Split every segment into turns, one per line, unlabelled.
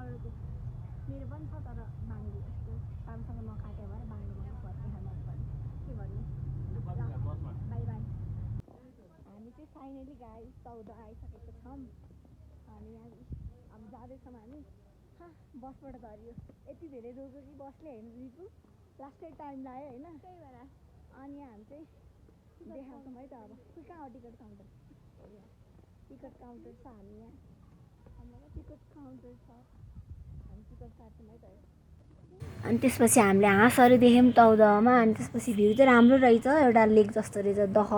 घरको मेरो पनि छ तर बाङ्लो यस्तो राम्रोसँग नकाटे भएर बाङ्लो मलाई फर्किहाल्नु पर्ने के भन्नु बाई बाई हामी चाहिँ फाइनली गाइस 14 आइसकेको छौँ अनि अब जाँदैछौँ हामी बसबाट झऱ्यो यति धेरै रोक्यो कि बसले हेर्नु रिपु लास्टै टाइम लाग्यो होइन त्यही भएर अनि हामी चाहिँ देखाउँछौँ है त अब कहाँ हो टिकट काउन्टर टिकट काउन्टर छ हामी यहाँ हाम्रो टिकट काउन्टर छ हामी टिकट काट्छौँ है त अनि त्यसपछि हामीले हाँसहरू देख्यौँ 14मा अनि त्यसपछि भ्यू चाहिँ राम्रो रहेछ एउटा लेक जस्तो रहेछ दह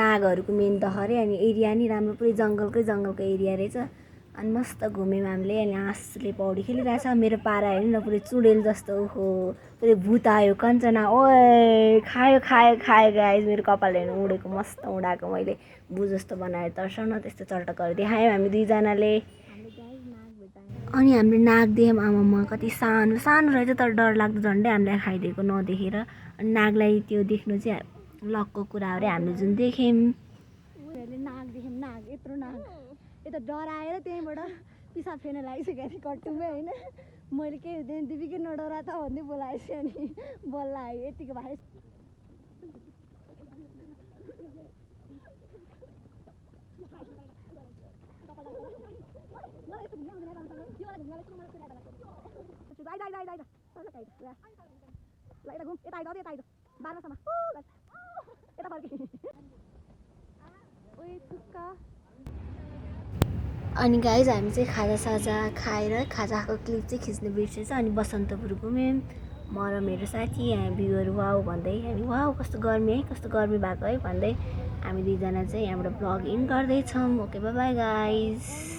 नागहरूको मेन दह रे अनि एरिया नि राम्रो पुरै जङ्गलको एरिया रहेछ अनि मस्त घुम्यौँ हामीले अनि हाँसले पौडी खेलिरहेछ मेरो पारा हेर्नु न पुरै चुडेल जस्तो हो पुरै भूत आयो कञ्चना ओए खायो गाइस मेरो कपाल हेर्नु उडेको मस्त उडाएको मैले भू जस्तो बनाएर तर्साउन त्यस्तो चटकहरू देखायौँ हामी दुईजनाले अनि हामीले नाग देख्यौँ आमामा कति सानो रहेछ तर डर लाग्दो झन्डै हामीलाई खाइदिएको नदेखेर अनि नागलाई त्यो देख्नु चाहिँ लकको कुरा हो रे हामीले जुन देख्यौँ नाग देख्यौँ नाग यत्रो नाग यता डराएर त्यहीँबाट पिसाब फेर्न लागिसकेको थिएँ कट्टुमै होइन मैले केही हुँदैन दिपी के नडरा त भन्दै बोलाएछु अनि बल्ल आयो यतिको भए अनि गाइज हामी चाहिँ खाजासाजा खाएर खाजाको क्लिप चाहिँ खिच्नु बिर्सेछ अनि बसन्तपुर घुम्यौँ म र मेरो साथी यहाँ भ्यूहरू वाउ भन्दै हामी वाउ कस्तो गर्मी भएको है भन्दै हामी दुईजना चाहिँ यहाँबाट ब्लग इन गर्दैछौँ ओके बाई बाई गाइज